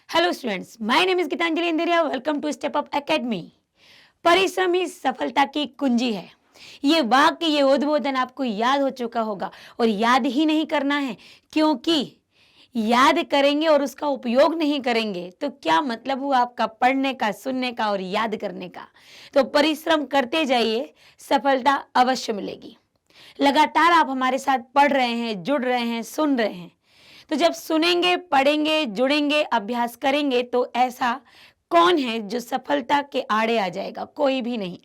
Hello students, my name is Geetanjali Indiria. Welcome to Step Up Academy. परिश्रम ही सफलता की कुंजी है। ये वाक्य, ये उद्बोधन आपको याद हो चुका होगा और याद ही नहीं करना है, क्योंकि याद करेंगे और उसका उपयोग नहीं करेंगे तो क्या मतलब हुआ आपका पढ़ने का, सुनने का और याद करने का। तो परिश्रम करते जाइए, सफलता अवश्य मिलेगी। लगातार आप हमारे साथ पढ़ रहे हैं, जुड़ रहे हैं, सुन रहे हैं। तो जब सुनेंगे, पढ़ेंगे, जुड़ेंगे, अभ्यास करेंगे तो ऐसा कौन है जो सफलता के आड़े आ जाएगा? कोई भी नहीं।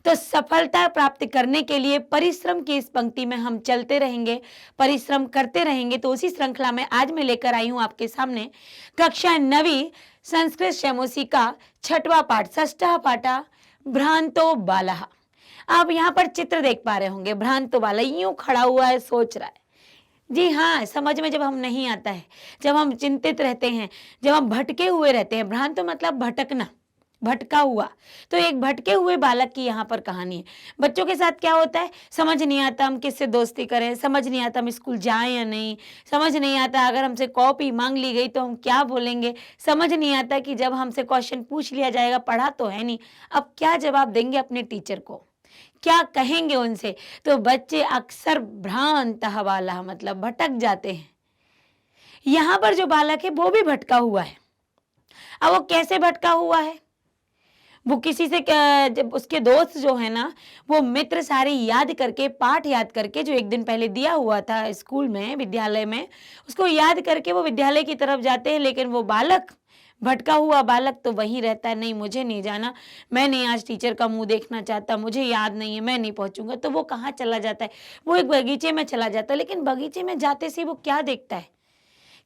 तो सफलता प्राप्त करने के लिए परिश्रम की इस पंक्ति में हम चलते रहेंगे, परिश्रम करते रहेंगे। तो उसी श्रृंखला में आज मैं लेकर आई हूं आपके सामने कक्षा 9वीं संस्कृत शैमोसी का 6वां पाठ, षष्ठः पाठा भ्रांतो बालः। आप यहाँ पर चित्र देख पा रहे होंगे। भ्रांतो बालः यूं खड़ा हुआ है, सोच रहा है। जी हाँ, समझ में जब हम नहीं आता है, जब हम चिंतित रहते हैं, जब हम भटके हुए रहते हैं। भ्रांत मतलब भटकना, भटका हुआ। तो एक भटके हुए बालक की यहाँ पर कहानी है। बच्चों के साथ क्या होता है, समझ नहीं आता हम किससे दोस्ती करें, समझ नहीं आता हम स्कूल जाएं या नहीं, समझ नहीं आता अगर हमसे कॉपी मांग ली गई तो हम क्या बोलेंगे, समझ नहीं आता कि जब हमसे क्वेश्चन पूछ लिया जाएगा, पढ़ा तो है नहीं, अब क्या जवाब देंगे अपने टीचर को, क्या कहेंगे उनसे। तो बच्चे अक्सर भ्रांत वाला मतलब भटक जाते हैं। यहां पर जो बालक है वो भी भटका हुआ है। अब वो कैसे भटका हुआ है? वो किसी से जब उसके दोस्त जो है ना, वो मित्र सारे याद करके, पाठ याद करके, जो एक दिन पहले दिया हुआ था स्कूल में, विद्यालय में, उसको याद करके वो विद्यालय की तरफ जाते हैं। लेकिन वो बालक, भटका हुआ बालक तो वहीं रहता है। नहीं, मुझे नहीं जाना, मैं नहीं आज टीचर का मुंह देखना चाहता, मुझे याद नहीं है, मैं नहीं पहुंचूंगा। तो वो कहाँ चला जाता है? वो एक बगीचे में चला जाता है। लेकिन बगीचे में जाते से वो क्या देखता है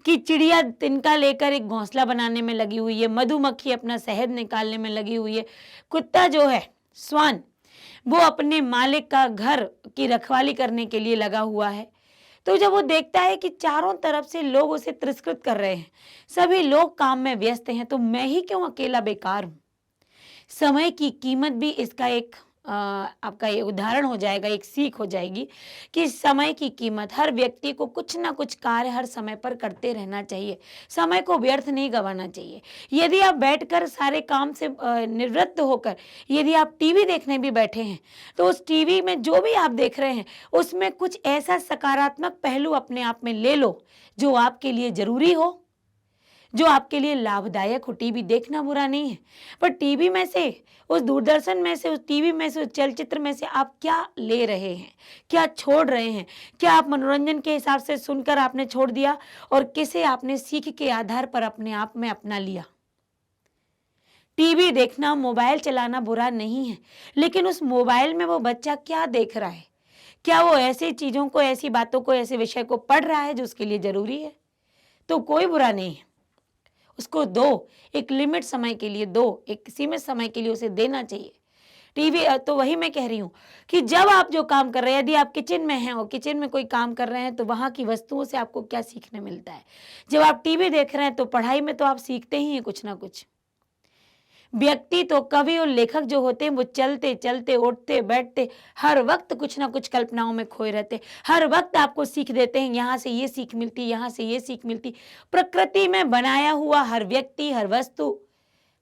कि चिड़िया तिनका लेकर एक घोंसला बनाने में लगी हुई है, मधुमक्खी अपना शहद निकालने में लगी हुई है, कुत्ता जो है स्वान, वो अपने मालिक का घर की रखवाली करने के लिए लगा हुआ है। तो जब वो देखता है कि चारों तरफ से लोग उसे तिरस्कृत कर रहे हैं, सभी लोग काम में व्यस्त हैं, तो मैं ही क्यों अकेला बेकार हूं। समय की कीमत भी इसका एक आपका ये उदाहरण हो जाएगा, एक सीख हो जाएगी कि समय की कीमत, हर व्यक्ति को कुछ ना कुछ कार्य हर समय पर करते रहना चाहिए। समय को व्यर्थ नहीं गंवाना चाहिए। यदि आप बैठकर सारे काम से निवृत्त होकर यदि आप टीवी देखने भी बैठे हैं, तो उस टीवी में जो भी आप देख रहे हैं उसमें कुछ ऐसा सकारात्मक पहलू अपने आप में ले लो जो आपके लिए जरूरी हो, जो आपके लिए लाभदायक हो। टीवी देखना बुरा नहीं है, पर टीवी में से, उस दूरदर्शन में से, उस टीवी में से, उस चलचित्र में से आप क्या ले रहे हैं, क्या छोड़ रहे हैं? क्या आप मनोरंजन के हिसाब से सुनकर आपने छोड़ दिया और किसे आपने सीख के आधार पर अपने आप में अपना लिया? टीवी देखना, मोबाइल चलाना बुरा नहीं है, लेकिन उस मोबाइल में वो बच्चा क्या देख रहा है? क्या वो ऐसी चीजों को, ऐसी बातों को, ऐसे विषय को पढ़ रहा है जो उसके लिए जरूरी है? तो कोई बुरा नहीं है, उसको दो, एक लिमिट समय के लिए दो, एक सीमित समय के लिए उसे देना चाहिए। टीवी तो वही मैं कह रही हूँ कि जब आप जो काम कर रहे हैं, यदि आप किचन में हैं और किचन में कोई काम कर रहे हैं, तो वहां की वस्तुओं से आपको क्या सीखने मिलता है? जब आप टीवी देख रहे हैं तो पढ़ाई में तो आप सीखते ही हैं कुछ ना कुछ। व्यक्ति तो कवि और लेखक जो होते हैं वो चलते चलते, उठते बैठते, हर वक्त कुछ ना कुछ कल्पनाओं में खोए रहते, हर वक्त आपको सीख देते हैं। यहाँ से ये सीख मिलती, यहाँ से ये सीख मिलती। प्रकृति में बनाया हुआ हर व्यक्ति, हर वस्तु,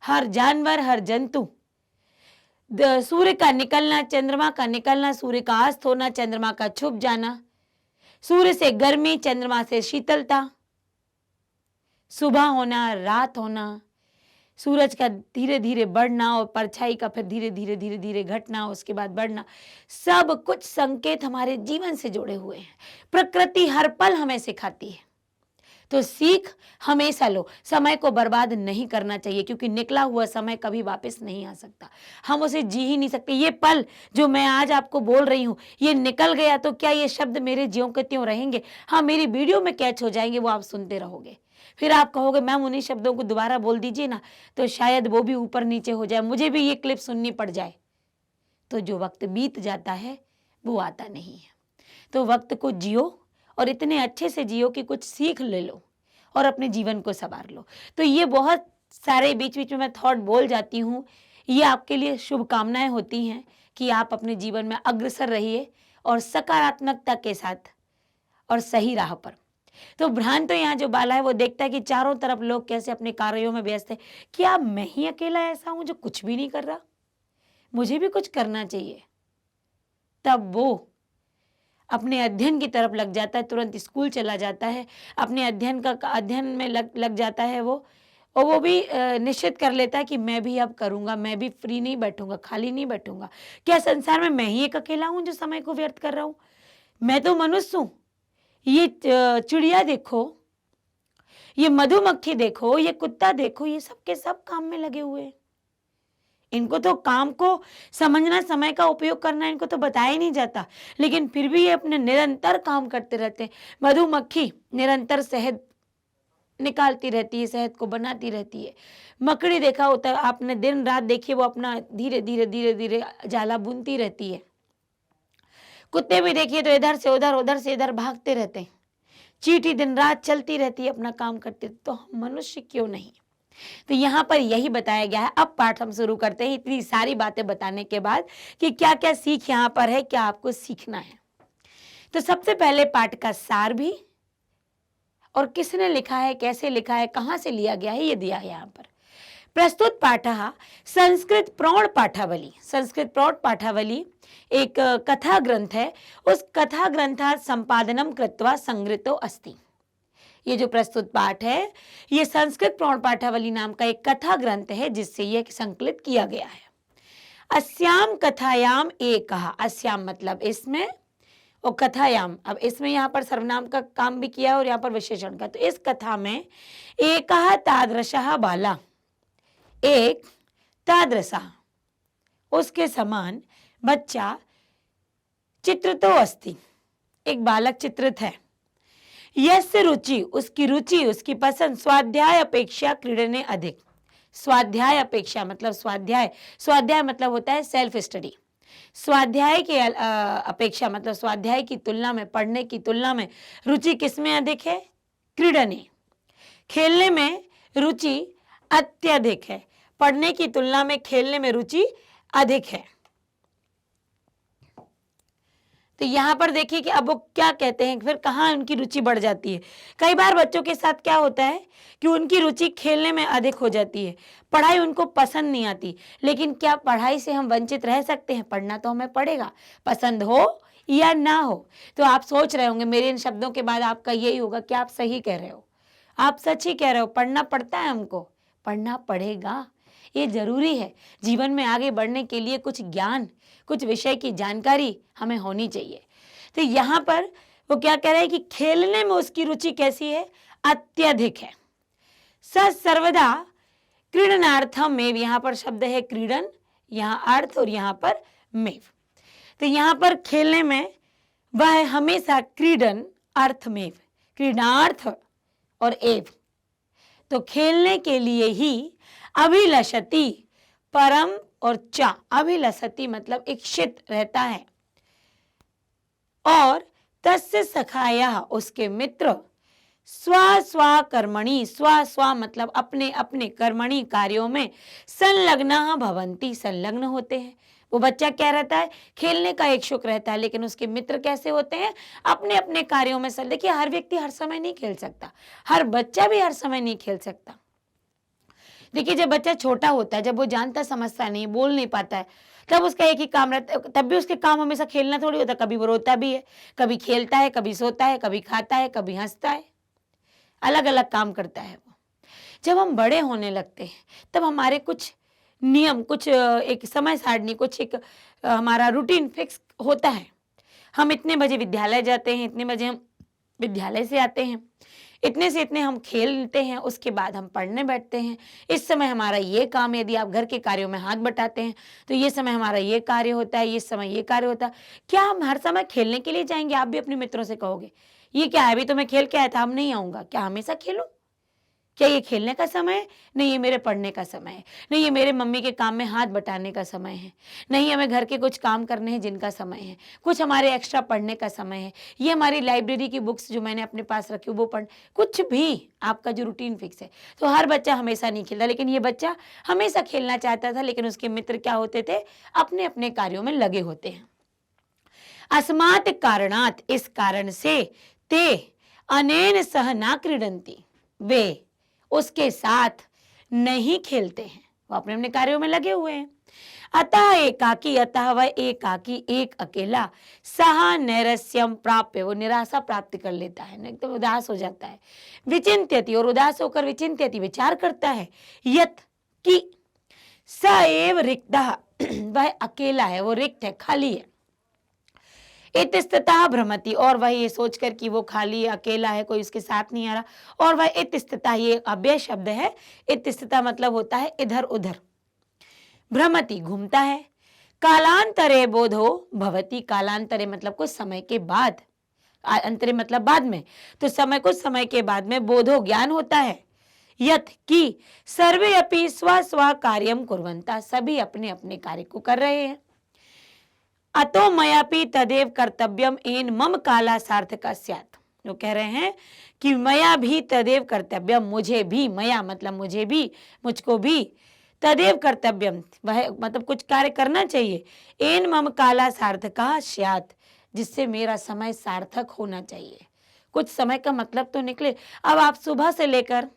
हर जानवर, हर जंतु, सूर्य का निकलना, चंद्रमा का निकलना, सूर्य का अस्त होना, चंद्रमा का छुप जाना, सूर्य से गर्मी, चंद्रमा से शीतलता, सुबह होना, रात होना, सूरज का धीरे धीरे बढ़ना और परछाई का फिर धीरे धीरे धीरे धीरे घटना, उसके बाद बढ़ना, सब कुछ संकेत हमारे जीवन से जुड़े हुए हैं। प्रकृति हर पल हमें सिखाती है। तो सीख हमेशा लो। समय को बर्बाद नहीं करना चाहिए, क्योंकि निकला हुआ समय कभी वापस नहीं आ सकता। हम उसे जी ही नहीं सकते। ये पल जो मैं आज आपको बोल रही हूँ, ये निकल गया तो क्या ये शब्द मेरे ज्यों के त्यों रहेंगे? हाँ, मेरी वीडियो में कैच हो जाएंगे, वो आप सुनते रहोगे। फिर आप कहोगे मैम उन्हीं शब्दों को दोबारा बोल दीजिए ना, तो शायद वो भी ऊपर नीचे हो जाए, मुझे भी ये क्लिप सुननी पड़ जाए। तो जो वक्त बीत जाता है वो आता नहीं है। तो वक्त को जियो और इतने अच्छे से जियो कि कुछ सीख ले लो और अपने जीवन को संवार लो। तो ये बहुत सारे बीच बीच में मैं थॉट बोल जाती हूँ। ये आपके लिए शुभकामनाएं होती हैं कि आप अपने जीवन में अग्रसर रहिए और सकारात्मकता के साथ और सही राह पर। तो भ्रांत तो यहाँ जो बाला है वो देखता है कि चारों तरफ लोग कैसे अपने कार्यों में व्यस्त है, क्या मैं ही अकेला ऐसा हूं जो कुछ भी नहीं कर रहा, मुझे भी कुछ करना चाहिए। तब वो अपने अध्ययन की तरफ लग जाता है, तुरंत स्कूल चला जाता है, अपने अध्ययन में लग जाता है वो, और वो भी निश्चित कर लेता है कि मैं भी अब करूंगा, मैं भी फ्री नहीं बैठूंगा, खाली नहीं बैठूंगा। क्या संसार में मैं ही एक अकेला हूं जो समय को व्यर्थ कर रहा हूं? मैं तो मनुष्य हूं। ये चिड़िया देखो, ये मधुमक्खी देखो, ये कुत्ता देखो, ये सब के सब काम में लगे हुए हैं। इनको तो काम को समझना, समय का उपयोग करना इनको तो बताया ही नहीं जाता, लेकिन फिर भी ये अपने निरंतर काम करते रहते हैं। मधुमक्खी निरंतर शहद निकालती रहती है, शहद को बनाती रहती है। मकड़ी देखा होता है आपने, दिन रात देखिए वो अपना धीरे धीरे धीरे धीरे जाला बुनती रहती है। कुत्ते भी देखिए तो इधर से उधर, उधर से इधर भागते रहते हैं। चींटी दिन रात चलती रहती है, अपना काम करती रहती है। तो हम मनुष्य क्यों नहीं? तो यहाँ पर यही बताया गया है। अब पाठ हम शुरू करते हैं, इतनी सारी बातें बताने के बाद कि क्या क्या सीख यहाँ पर है, क्या आपको सीखना है। तो सबसे पहले पाठ का सार भी, और किसने लिखा है, कैसे लिखा है, कहाँ से लिया गया है, ये दिया है यहाँ पर। प्रस्तुत पाठः संस्कृत प्रौढ़ पाठावली। संस्कृत प्रौढ़ पाठावली एक कथा ग्रंथ है, उस कथा ग्रंथात् संपादनम कृत्वा संग्रहितो अस्ति। ये जो प्रस्तुत पाठ है ये संस्कृत प्रौढ़ पाठावली नाम का एक कथा ग्रंथ है जिससे यह संकलित किया गया है। अस्याम कथायाम एकः, अस्याम मतलब इसमें, और कथायाम, अब इसमें यहाँ पर सर्वनाम का काम भी किया और यहाँ पर विशेषण का। तो इस कथा में एकः तादृशः बाला, एक तादृशः उसके समान बच्चा, चित्रितो अस्ति एक बालक चित्रित है, यस्य रुचि उसकी रुचि, उसकी पसंद, स्वाध्याय अपेक्षा क्रीडने अधिक। स्वाध्याय अपेक्षा मतलब स्वाध्याय, स्वाध्याय मतलब होता है सेल्फ स्टडी। स्वाध्याय के अपेक्षा मतलब स्वाध्याय की तुलना में, पढ़ने की तुलना में रुचि किसमें अधिक है? क्रीडने, खेलने में रुचि अत्यधिक है। पढ़ने की तुलना में खेलने में रुचि अधिक है। तो यहाँ पर देखिए कि अब वो क्या कहते हैं, फिर कहाँ उनकी रुचि बढ़ जाती है। कई बार बच्चों के साथ क्या होता है कि उनकी रुचि खेलने में अधिक हो जाती है, पढ़ाई उनको पसंद नहीं आती। लेकिन क्या पढ़ाई से हम वंचित रह सकते हैं? पढ़ना तो हमें पड़ेगा, पसंद हो या ना हो। तो आप सोच रहे होंगे मेरे इन शब्दों के बाद आपका यही होगा कि आप सही कह रहे हो, आप सच ही कह रहे हो, पढ़ना पड़ता है, हमको पढ़ना पड़ेगा, ये जरूरी है। जीवन में आगे बढ़ने के लिए कुछ ज्ञान, कुछ विषय की जानकारी हमें होनी चाहिए। तो यहाँ पर वो क्या कह रहे हैं कि खेलने में उसकी रुचि कैसी है? अत्यधिक है। स सर्वदा क्रीडनार्थम मेव, यहाँ पर शब्द है क्रीडन, यहाँ अर्थ, और यहाँ पर मेव। तो यहाँ पर खेलने में वह हमेशा क्रीडन अर्थ मेव, क्रीडार्थ और एव, तो खेलने के लिए ही अभिलषति, परम और चा, अभिलषति मतलब इच्छित रहता है, और तस्य सखाया उसके मित्र, स्व स्व कर्मणि, स्व स्व मतलब अपने अपने कर्मणि कार्यों में, संलग्न भवंती संलग्न होते हैं। वो बच्चा क्या रहता है? खेलने का इच्छुक रहता है, लेकिन उसके मित्र कैसे होते हैं? अपने अपने कार्यों में सन। देखिए हर व्यक्ति हर समय नहीं खेल सकता, हर बच्चा भी हर समय नहीं खेल सकता। देखिए जब बच्चा छोटा होता है, जब वो जानता समझता नहीं, बोल नहीं पाता है, तब उसका एक ही काम रहता है, तब भी उसके काम हमेशा खेलना थोड़ी होता है। कभी वो रोता भी है, कभी खेलता है, कभी सोता है, कभी खाता है, कभी हंसता है, अलग अलग काम करता है वो। जब हम बड़े होने लगते हैं तब हमारे कुछ नियम, कुछ एक समय सारणी, कुछ एक हमारा रूटीन फिक्स होता है। हम इतने बजे विद्यालय जाते हैं, इतने बजे हम विद्यालय से आते हैं, इतने से इतने हम खेलते हैं, उसके बाद हम पढ़ने बैठते हैं। इस समय हमारा ये काम, यदि आप घर के कार्यों में हाथ बटाते हैं तो ये समय हमारा ये कार्य होता है, ये समय ये कार्य होता है। क्या हम हर समय खेलने के लिए जाएंगे? आप भी अपने मित्रों से कहोगे ये क्या है, अभी तो मैं खेल के आया था, अब नहीं आऊंगा। क्या हमेशा खेलूं? क्या ये खेलने का समय है? नहीं, ये मेरे पढ़ने का समय है। नहीं, ये मेरे मम्मी के काम में हाथ बटाने का समय है। नहीं, हमें घर के कुछ काम करने हैं जिनका समय है। कुछ हमारे एक्स्ट्रा पढ़ने का समय है। ये हमारी लाइब्रेरी की बुक्स जो मैंने अपने पास रखी वो पढ़, कुछ भी आपका जो रूटीन फिक्स है। तो हर बच्चा हमेशा नहीं खेलता, लेकिन ये बच्चा हमेशा खेलना चाहता था, लेकिन उसके मित्र क्या होते थे? अपने अपने कार्यों में लगे होते हैं। अस्मात् कारणात्, इस कारण से, ते अनेन सह ना क्रीडन्ति, वे उसके साथ नहीं खेलते हैं, वो अपने अपने कार्यों में लगे हुए हैं। अतः एकाकी, अतः वह एकाकी, एक अकेला, सह नैरस्यम प्राप्य, वो निराशा प्राप्त कर लेता है, एकदम उदास हो जाता है। विचिंत्यति, और उदास होकर विचिंत्यति, विचार करता है। यत कि स एव रिक्तः, वह अकेला है, वो रिक्त है, खाली है। इतस्ततः भ्रमति, और वह ये सोचकर कि वो खाली अकेला है, कोई उसके साथ नहीं आ रहा, और वह इतस्ततः, ये अव्यय शब्द है, इतस्ततः मतलब होता है इधर उधर। भ्रमति, घूमता है। कालांतरे बोधो भवति, कालांतरे मतलब कुछ समय के बाद, अंतरे मतलब बाद में, तो समय कुछ समय के बाद में बोधो ज्ञान होता है। यत कि सर्वे अपि स्व स्व कार्यम कुर्वन्ता, सभी अपने अपने कार्य को कर रहे हैं। अतो मयापि तदेव कर्तव्यम एन मम काला सार्थक स्यात्, जो कह रहे हैं कि मया भी तदेव कर्तव्यम, मुझे भी, मया मतलब मुझे भी, मुझको भी, तदेव कर्तव्यम वह मतलब कुछ कार्य करना चाहिए, एन मम काला सार्थका स्यात्, जिससे मेरा समय सार्थक होना चाहिए। कुछ समय का मतलब तो निकले। अब आप सुबह से लेकर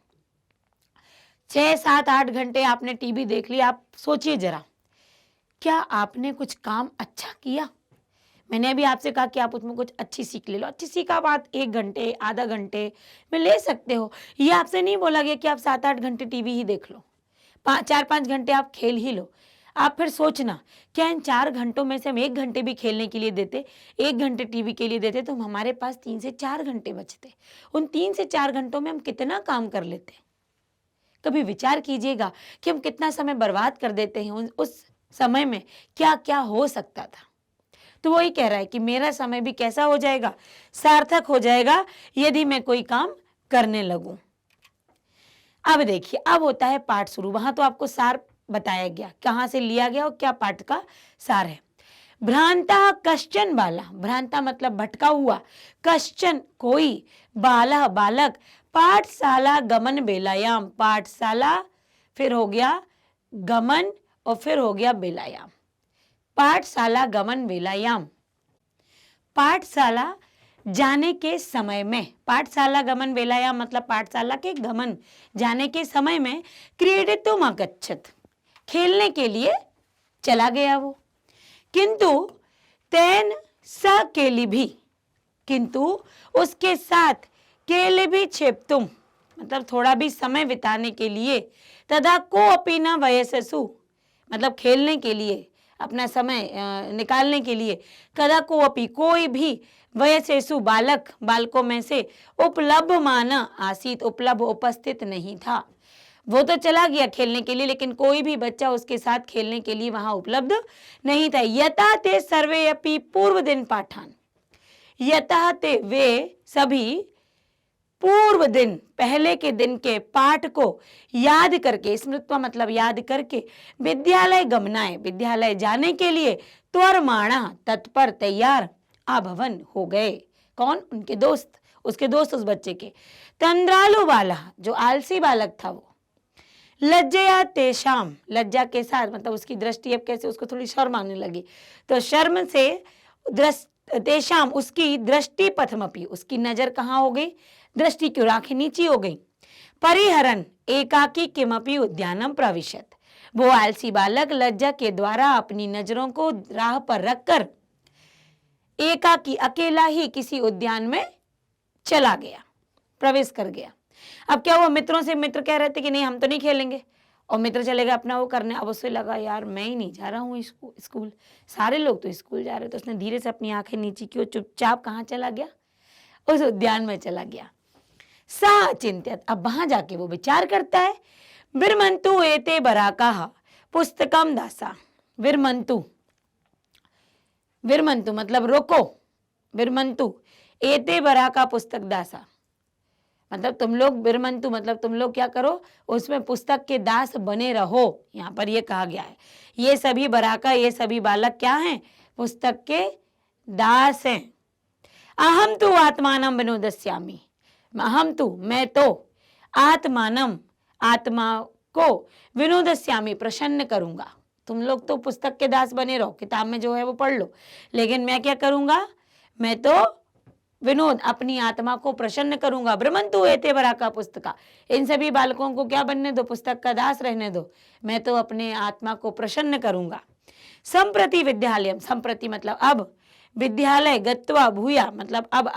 6, 7, 8 घंटे आपने टीवी देख लिया, आप सोचिए जरा, क्या आपने कुछ काम अच्छा किया? मैंने अभी आपसे कहा कि आप उसमें कुछ अच्छी सीख ले लो, अच्छी सीख आप 1 घंटे, आधा घंटे में ले सकते हो। ये आपसे नहीं बोला गया कि आप 7-8 घंटे टीवी ही देख लो, 4-5 घंटे आप खेल ही लो। आप फिर सोचना, क्या इन 4 घंटों में से हम 1 घंटे भी खेलने के लिए देते, 1 घंटे टीवी के लिए देते, तो हमारे पास 3 से 4 घंटे बचते। उन 3 से 4 घंटों में हम कितना काम कर लेते। कभी विचार कीजिएगा कि हम कितना समय बर्बाद कर देते हैं, उस समय में क्या क्या हो सकता था। तो वही कह रहा है कि मेरा समय भी कैसा हो जाएगा, सार्थक हो जाएगा, यदि मैं कोई काम करने लगूं। अब देखिए, अब होता है पाठ शुरू। वहां तो आपको सार बताया गया, कहां से लिया गया और क्या पाठ का सार है। भ्रांता कश्चन बाला, भ्रांता मतलब भटका हुआ, कश्चन कोई, बाला बालक, पाठशाला गमन बेलायाम, पाठशाला फिर हो गया गमन और फिर हो गया बेलायाम, पाठशाला गमन बेलायाम, पाठशाला जाने के समय में, पाठशाला गमन बेलायाम मतलब पाठशाला के गमन जाने के समय में, क्रीडितुम अगच्छत, खेलने के लिए चला गया वो। किंतु तेन स केलिभि, किंतु उसके साथ केलिभि क्षिप्तुम मतलब थोड़ा भी समय बिताने के लिए, तदा को अपि न वयससु मतलब खेलने के लिए, अपना समय निकालने के लिए, कदा को अपि कोई भी, वयसेसु बालक बालकों में से, उपलब्ध माना आसीत उपलब्ध उपस्थित नहीं था। वो तो चला गया खेलने के लिए, लेकिन कोई भी बच्चा उसके साथ खेलने के लिए वहां उपलब्ध नहीं था। यथा ते सर्वे अपि पूर्व दिन पाठान, यथा ते वे सभी पूर्व दिन पहले के दिन के पाठ को याद करके, स्मृत्वा मतलब याद करके, विद्यालय गमनाए विद्यालय जाने के लिए, त्वरमाणा तत्पर तैयार, आभवन हो गए। कौन? उनके दोस्त, उसके दोस्त उस बच्चे के। तंद्रालु बाला जो आलसी बालक था वो, लज्जया तेषाम लज्जा के साथ मतलब उसकी दृष्टि अब कैसे, उसको थोड़ी शर्म आने लगी, तो शर्म से तेषाम उसकी दृष्टि पथमपि, उसकी नजर कहाँ हो गई, दृष्टि की आंखें नीची हो गई। परिहरन एकाकी किमपि उद्यानम प्रविशत, वो आलसी बालक लज्जा के द्वारा अपनी नजरों को राह पर रखकर एकाकी अकेला ही किसी उद्यान में चला गया, प्रवेश कर गया। अब क्या हुआ, मित्रों से मित्र कह रहे थे कि नहीं हम तो नहीं खेलेंगे, और मित्र चलेगा अपना वो करने। अब उससे लगा यार मैं ही नहीं जा रहा हूँ स्कूल, सारे लोग तो स्कूल जा रहे, तो उसने धीरे से अपनी आंखें नीची की और चुपचाप कहाँ चला गया, उस उद्यान में चला गया। सा चिंतित, अब वहां जाके वो विचार करता है। विरमंतु एते बराकाः पुस्तकम दासा, विरमंतु, विरमंतु मतलब रोको, विरमंतु एते बराका पुस्तक दासा मतलब तुम लोग, विरमंतु मतलब तुम लोग क्या करो, उसमें पुस्तक के दास बने रहो। यहाँ पर ये कहा गया है, ये सभी बराका, ये सभी बालक क्या हैं, पुस्तक के दास हैं। अहम तो आत्मानम विनोदस्यामि, अहम तो मैं तो, आत्मानम आत्मा को, विनोदस्यामि प्रसन्न करूंगा। तुम लोग तो पुस्तक के दास बने रहो, किताब में जो है वो पढ़ लो, लेकिन मैं क्या करूंगा, मैं तो विनोद, अपनी आत्मा को प्रसन्न करूंगा। भ्रमंतु एते बरा का पुस्तका, इन सभी बालकों को क्या बनने दो, पुस्तक का दास रहने दो, मैं तो अपने आत्मा को प्रसन्न करूंगा। संप्रति विद्यालयम, संप्रति मतलब अब, विद्यालय गत्वा भूया मतलब अब,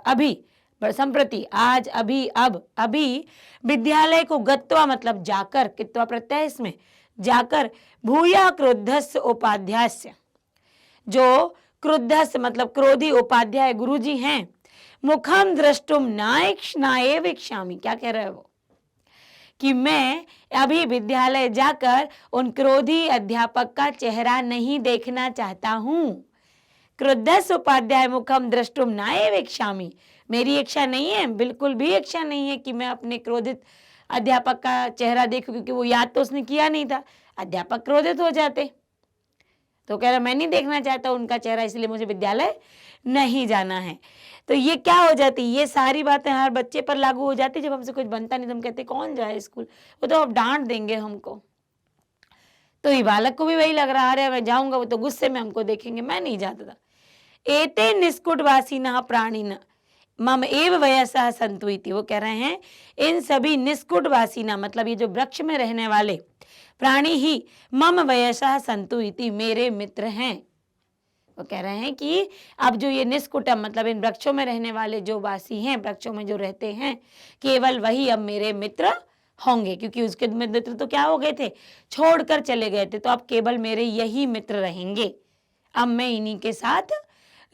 अभी, संप्रति आज, अभी, अब, अभी, विद्यालय को गत्वा मतलब जाकर, कित्वा प्रत्यय इसमें, जाकर, भूया क्रुद्धस्य उपाध्यास्य, जो क्रुद्धस्य मतलब क्रोधी उपाध्याय गुरुजी हैं, मुखम दृष्टुम नाएव इच्छामि, क्या कह रहे हैं वो, कि मैं अभी विद्यालय जाकर उन क्रोधी अध्यापक का चेहरा नहीं देखना चाहता हूं। क्रुद्धस्य उपाध्याय मुखम दृष्टुम नाएव इच्छामि, मेरी इच्छा नहीं है, बिल्कुल भी इच्छा नहीं है कि मैं अपने क्रोधित अध्यापक का चेहरा देखूं, क्योंकि वो याद तो उसने किया नहीं था, अध्यापक क्रोधित हो जाते। तो कह रहा मैं नहीं देखना चाहता उनका चेहरा, इसलिए मुझे विद्यालय नहीं जाना है। तो ये क्या हो जाती, ये सारी बातें हर बच्चे पर लागू हो जाती। जब हमसे कुछ बनता नहीं तो हम कहते कौन जाए स्कूल, वो तो अब डांट देंगे हमको। तो ये बालक को भी वही लग रहा, अरे मैं जाऊंगा वो तो गुस्से में हमको देखेंगे, मैं नहीं जाता था। एते निष्कुटवासिनः प्राणिनः मम एव वयसः सन्तु इति, वो कह रहे हैं इन सभी निष्कुटवासिनः मतलब ये जो वृक्ष में रहने वाले प्राणी ही मम वयसः सन्तु इति, मेरे मित्र हैं। वो कह रहे हैं कि अब जो ये निष्कुटम मतलब इन वृक्षों में रहने वाले जो वासी हैं, वृक्षों में जो रहते हैं, केवल वही अब मेरे मित्र होंगे, क्योंकि उसके मित्र तो क्या हो गए थे, छोड़कर चले गए थे, तो अब केवल मेरे यही मित्र रहेंगे। अब मैं इन्हीं के साथ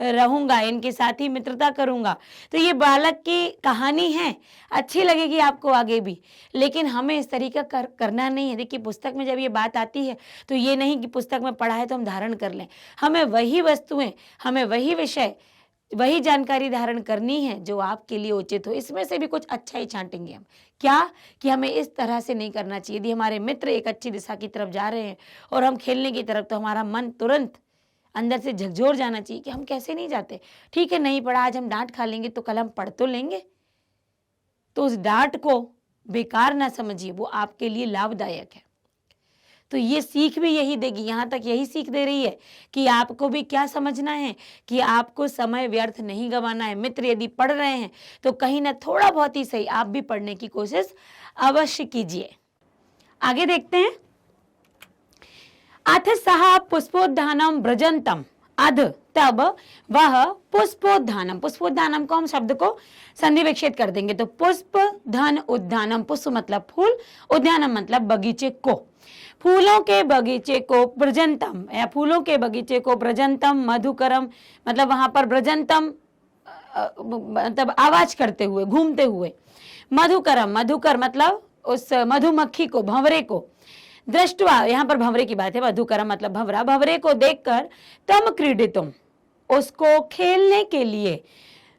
रहूंगा, इनके साथ ही मित्रता करूंगा। तो ये बालक की कहानी है, अच्छी लगेगी आपको आगे भी, लेकिन हमें इस तरीका करना नहीं है। देखिए पुस्तक में जब ये बात आती है तो ये नहीं कि पुस्तक में पढ़ा है तो हम धारण कर लें, हमें वही वस्तुएं, हमें वही विषय, वही जानकारी धारण करनी है जो आपके लिए उचित हो। इसमें से भी कुछ अच्छा ही छांटेंगे हम, क्या कि हमें इस तरह से नहीं करना चाहिए। यदि हमारे मित्र एक अच्छी दिशा की तरफ जा रहे हैं और हम खेलने की तरफ, तो हमारा मन तुरंत अंदर से झकझोर जाना चाहिए कि हम कैसे नहीं जाते। ठीक है नहीं पढ़ा, आज हम डांट खा लेंगे तो कल हम पढ़ तो लेंगे। तो उस डांट को बेकार ना समझिए, वो आपके लिए लाभदायक है। तो ये सीख भी यही देगी, यहाँ तक यही सीख दे रही है कि आपको भी क्या समझना है कि आपको समय व्यर्थ नहीं गंवाना है। मित्र यदि पढ़ रहे हैं तो कहीं ना थोड़ा बहुत ही सही आप भी पढ़ने की कोशिश अवश्य कीजिए। आगे देखते हैं, अथ सह पुष्पोद्यानम व्रजंतम, अध तब वह पुष्पोद्यानम, पुष्पोद्यानम को हम शब्द को संधि विच्छेद कर देंगे तो पुष्प धन उद्यानम, पुष्प मतलब फूल, उद्यानम मतलब बगीचे को, फूलों के बगीचे को, व्रजंतम या फूलों के बगीचे को, व्रजंतम मधुकरम मतलब वहां पर व्रजंतम मतलब आवाज करते हुए, घूमते हुए, मधुकरम, मधुकर मतलब उस मधुमक्खी को, भंवरे को, दृष्टवा यहाँ पर भंवरे की बात है, मधुकरम मतलब भंवरा, भंवरे को देखकर, तम क्रीडितुम उसको खेलने के लिए,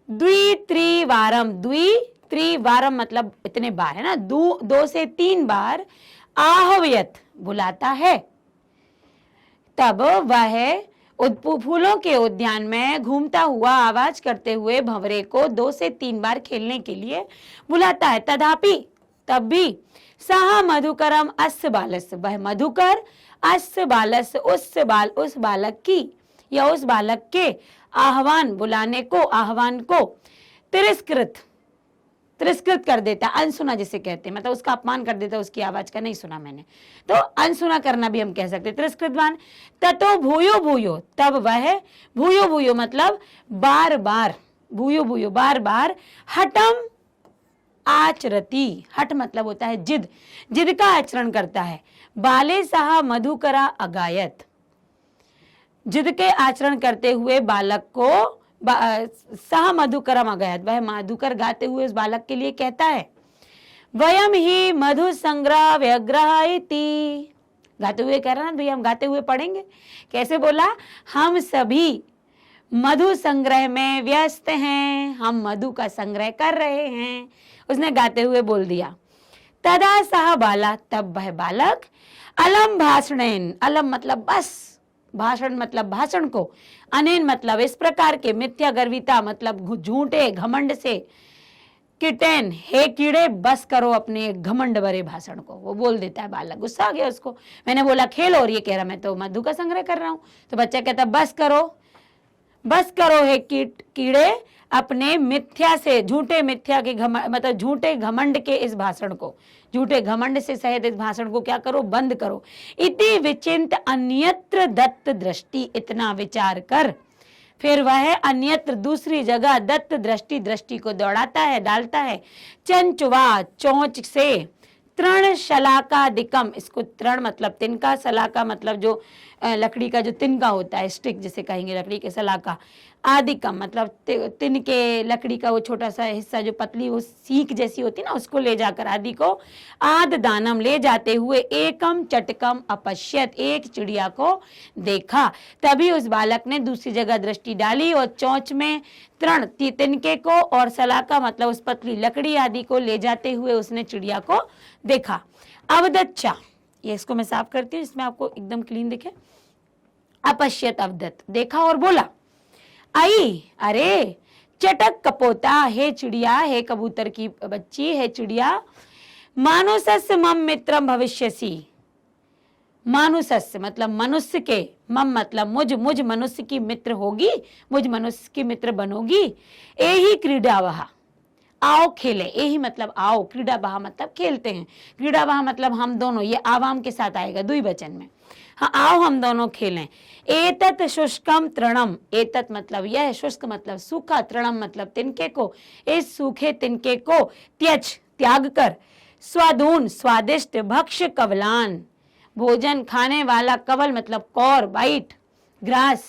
द्वित्रिवारम, द्वित्रिवारम मतलब इतने बार है ना, 2 से 3 बार, आहवयत बुलाता है, तब वह फूलों के उद्यान में घूमता हुआ आवाज करते हुए भंवरे को 2 से 3 बार खेलने के लिए बुलाता है। तथापि तब भी सह मधुकरम अस्य बालस्य, वह मधुकर अस्य बालस्य उस बालक की या उस बालक के आह्वान, बुलाने को, आह्वान को तिरस्कृत कर देता, अनसुना जिसे कहते हैं, मतलब उसका अपमान कर देता, उसकी आवाज का नहीं सुना मैंने, तो अनसुना करना भी हम कह सकते, तिरस्कृतवान। ततो भूयो भूयो, तब वह, भूयो भूयो मतलब बार बार, भूयो भूयो बार बार, हठम आचरती, हठ मतलब होता है जिद, जिद का आचरण करता है, बाले सह मधुकरा अगायत, जिद के आचरण करते हुए बालक को सह मधुकरम अगायत, वह मधुकर गाते हुए उस बालक के लिए कहता है, वयम ही मधु संग्रह व्यग्रह इति, गाते हुए कह रहा ना भैया, हम गाते हुए पढ़ेंगे, कैसे बोला, हम सभी मधु संग्रह में व्यस्त हैं, हम मधु का संग्रह कर रहे हैं, उसने गाते हुए बोल दिया। तदा सह बाला, तब वह बालक, अलम भाषणेन, अलम मतलब बस, भाषण मतलब भाषण को, अनेन मतलब इस प्रकार के, मिथ्या गर्विता मतलब झूठे घमंड से, किटेन हे कीड़े बस करो अपने घमंड भरे भाषण को, वो बोल देता है बालक, गुस्सा आ गया उसको, मैंने बोला खेलो और ये कह रहा मैं तो मधु का संग्रह कर रहा हूं। तो बच्चा कहता बस करो हे कीड़े अपने मिथ्या से, झूठे मिथ्या के मतलब झूठे घमंड के इस भाषण को, झूठे घमंड से सहित इस भाषण को क्या करो, बंद करो। इति विचिंत अन्यत्र दत्त दृष्टि, इतना विचार कर फिर वह अन्यत्र दूसरी जगह दत्त दृष्टि, दृष्टि को दौड़ाता है, डालता है। चंचुवा, चोंच से, तृण शलाका दिकम, इसको तृण मतलब तिनका, शलाका मतलब जो लकड़ी का जो तिनका होता है, स्टिक जिसे कहेंगे लकड़ी के, शलाका, आदिकम मतलब तिनके, लकड़ी का वो छोटा सा हिस्सा जो पतली वो सीख जैसी होती है ना, उसको ले जाकर, आदि को आद दानम ले जाते हुए, एकम चटकम अपश्यत, एक चिड़िया को देखा। तभी उस बालक ने दूसरी जगह दृष्टि डाली और चोंच में तृण तिनके को और सलाका मतलब उस पतली लकड़ी आदि को ले जाते हुए उसने चिड़िया को देखा। अवदच्चा, ये इसको मैं साफ करती हूँ, इसमें आपको एकदम क्लीन दिखे। अपश्यत अवदत, देखा और बोला, आई, अरे, चटक कपोता, हे चिड़िया, हे कबूतर की बच्ची, हे चिड़िया, मानुसस्य मम मित्रम भविष्यसि, मानुसस्य मतलब मनुष्य के, मम मतलब मुझ मनुष्य की मित्र होगी, मुझ मनुष्य की मित्र बनोगी। एही क्रीडा वहा, आओ खेले, यही मतलब आओ, क्रीडा बहा मतलब खेलते हैं, क्रीडा बहा मतलब हम दोनों, ये आवाम के साथ आएगा द्विवचन में। हाँ, आओ हम दोनों खेलें। एतत शुष्कम तृणम, एतत मतलब यह, शुष्क मतलब सूखा, तृणम मतलब तिनके को, इस सूखे तिनके को त्यज त्याग कर, स्वादून स्वादिष्ट, भक्ष कवलान भोजन खाने वाला, कवल मतलब कौर, बाइट, ग्रास,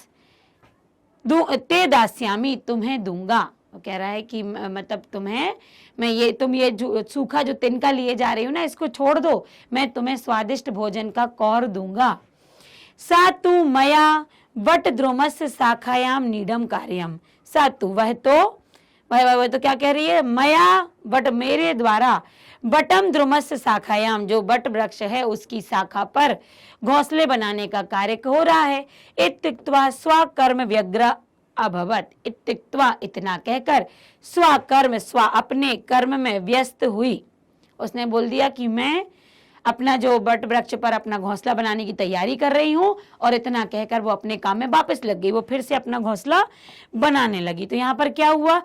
ते दास्यामी तुम्हें दूंगा। वो कह रहा है कि मतलब तुम्हें मैं ये, तुम ये सूखा जो तिनका लिए जा रही हो ना, इसको छोड़ दो, मैं तुम्हें स्वादिष्ट भोजन का कौर दूंगा। सातु मया वट द्रोमस्य शाखायाम नीडम कार्यम, सातु वह तो क्या कह रही है, मया वट मेरे द्वारा, बटम द्रुमस्य शाखायाम जो बट वृक्ष है उसकी शाखा पर घोंसले बनाने का कार्य हो रहा है। इत्युक्त्वा स्वकर्म व्यग्र अभवत, इत्युक्त्वा इतना कहकर, स्वकर्म स्व अपने कर्म में व्यस्त हुई, उसने बोल दिया कि मैं अपना जो बट वृक्ष पर अपना घोंसला बनाने की तैयारी कर रही हूँ, और इतना कहकर वो अपने काम में वापस लग गई, वो फिर से अपना घोंसला बनाने लगी। तो यहाँ पर क्या हुआ,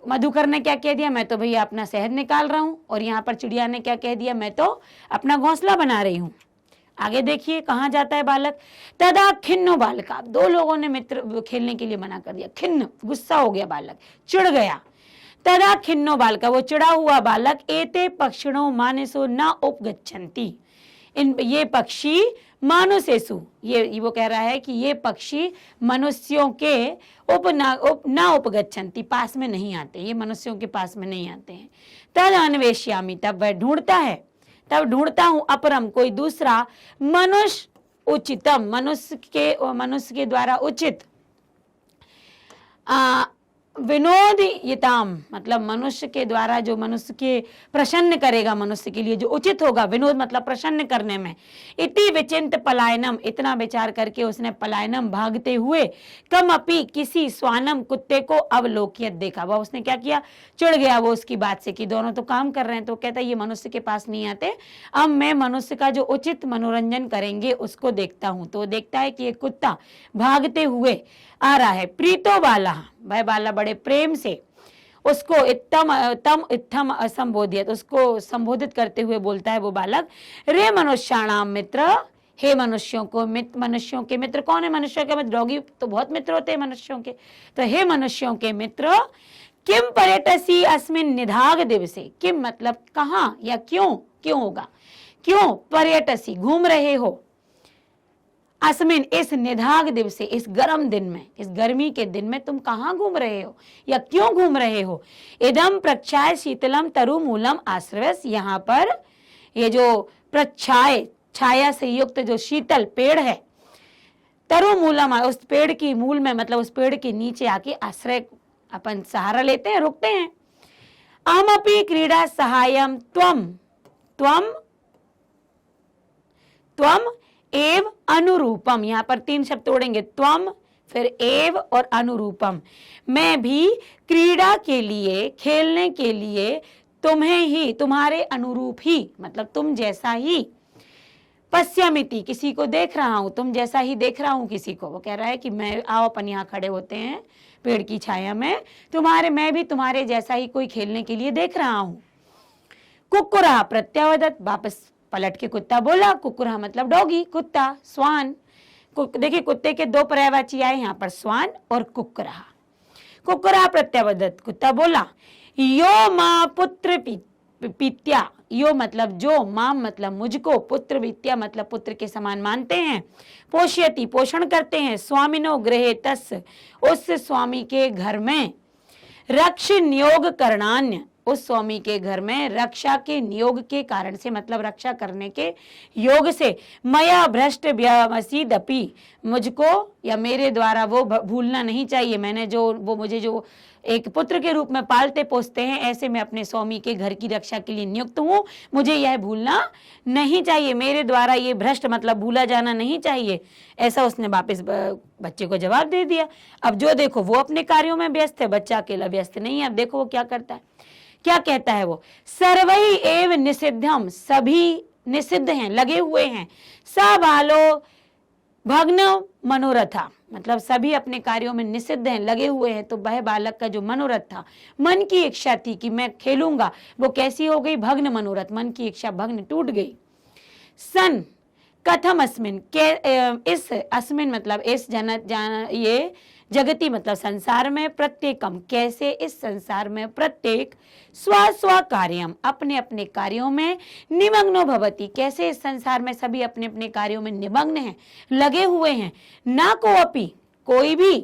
मधुकर ने क्या कह दिया, मैं तो भैया अपना शहद निकाल रहा हूँ, और यहाँ पर चिड़िया ने क्या कह दिया, मैं तो अपना घोंसला बना रही हूँ। आगे देखिए कहाँ जाता है बालक। तदा खिन्नो बालका, दो लोगों ने मित्र खेलने के लिए मना कर दिया, खिन्न गुस्सा हो गया बालक, चिढ़ गया। तदा खिन्नो बालका, वो चिड़ा हुआ बालक, एते पक्षिणो मानसो न उपगच्छन्ति, इन ये पक्षी मानुसेसु, ये वो कह रहा है कि ये पक्षी मनुष्यों के न उपगच्छन्ति, पास में नहीं आते, ये मनुष्यों के पास में नहीं आते हैं। तद अन्वेष्यामि, तब वह ढूंढता है, तब ढूंढता हूं, अपरम कोई दूसरा, मनुष्य उचितम, मनुष्य के द्वारा उचित, विनोदयिताम मतलब मनुष्य के द्वारा जो मनुष्य के प्रसन्न करेगा, मनुष्य के लिए जो उचित होगा, विनोद मतलब प्रसन्न करने में। इति विचिंत पलायनम, इतना विचार करके उसने पलायनम भागते हुए, कम अपी किसी स्वानम कुत्ते को अवलोकियत देखा। वह उसने क्या किया, चिढ़ गया वो उसकी बात से कि दोनों तो काम कर रहे हैं, तो कहता है ये मनुष्य के पास नहीं आते, अब मैं मनुष्य का जो उचित मनोरंजन करेंगे उसको देखता हूं। तो देखता है कि एक कुत्ता भागते हुए आ रहा है। प्रीतो बाला, वह बाला बड़े प्रेम से उसको इत्थम असंबोधित, उसको संबोधित करते हुए बोलता है वो बालक, रे मनुष्याणाम मित्र, हे मनुष्यों को मित्र, मनुष्यों के मित्र कौन है, मनुष्यों के मित्र, डॉगी तो बहुत मित्र होते हैं मनुष्यों के, तो हे मनुष्यों के मित्र, किम पर्यटसी अस्मिन निधाग दिवसे, किम मतलब कहाँ या क्यों, क्यों होगा, क्यों पर्यटसी घूम रहे हो, अस्मिन इस निधाग दिवसे इस गर्म दिन में, इस गर्मी के दिन में तुम कहाँ घूम रहे हो या क्यों घूम रहे हो। इदम प्रक्षाय शीतलम तरु मूलम आश्रवस, यहाँ पर ये जो प्रक्षाय छाया से युक्त जो शीतल पेड़ है, तरु मूलम उस पेड़ की मूल में मतलब उस पेड़ के नीचे आके आश्रय अपन सहारा लेते हैं, रुकते हैं। अहमपि क्रीड़ा सहायम त्वम त्वम त्वम एव अनुरूपम, यहाँ पर तीन शब्द तोड़ेंगे, त्वम फिर एव और अनुरूपम, मैं भी क्रीड़ा के लिए, खेलने के लिए तुम्हें ही, तुम्हारे अनुरूप ही मतलब तुम जैसा ही, पश्यामिति, किसी को देख रहा हूं, तुम जैसा ही देख रहा हूं किसी को। वो कह रहा है कि मैं, आओ अपन यहाँ खड़े होते हैं पेड़ की छाया में, मैं भी तुम्हारे जैसा ही कोई खेलने के लिए देख रहा हूं। कुक्कुरः प्रत्यावदत्, वापस पलट के कुत्ता बोला। कुक्कुरः मतलब डॉगी, कुत्ता, स्वान। देखिए कुत्ते के दो पर्यायवाची आए यहाँ पर, स्वान और कुक्कुरः। कुक्कुरः प्रत्यावदत्, कुत्ता बोला, यो मां पुत्र पीत्या, यो मतलब जो, माम मतलब मुझको, पुत्र वित्या मतलब पुत्र के समान मानते हैं, पोष्यति पोषण करते हैं, स्वामिनो गृहे तस्, उस स्वामी के घर में, रक्ष नियोग करणान्य, उस स्वामी के घर में रक्षा के नियोग के कारण से, मतलब रक्षा करने के योग से, मया भ्रष्ट व्यमसीदपि, मुझको या मेरे द्वारा वो भूलना नहीं चाहिए। मैंने जो, वो मुझे जो एक पुत्र के रूप में पालते पोसते हैं, ऐसे मैं अपने स्वामी के घर की रक्षा के लिए नियुक्त हूं, मुझे यह भूलना नहीं चाहिए, मेरे द्वारा ये भ्रष्ट मतलब भूला जाना नहीं चाहिए। ऐसा उसने वापस बच्चे को जवाब दे दिया। अब जो देखो वो अपने कार्यों में व्यस्त है, बच्चा अकेला व्यस्त नहीं है। अब देखो वो क्या करता है, क्या कहता है वो, सर्वै एव निषिद्धम, सभी निषिद्ध हैं, लगे हुए हैं, सबालो भग्न मनोरथा, मतलब सभी अपने कार्यों में निषिद्ध हैं, लगे हुए हैं। तो वह बालक का जो मनोरथ था, मन की इच्छा थी कि मैं खेलूंगा, वो कैसी हो गई, भग्न मनोरथ, मन की इच्छा भग्न, टूट गई। सन कथम अस्मिन, इस अस्मिन मतलब इस ये जगति मतलब संसार में, प्रत्येकम कैसे, इस संसार में प्रत्येक, स्व कार्यम अपने अपने कार्यों में, निमग्नो भवति कैसे इस संसार में सभी अपने अपने कार्यों में निमग्न हैं, लगे हुए हैं, ना कोअपि कोई भी,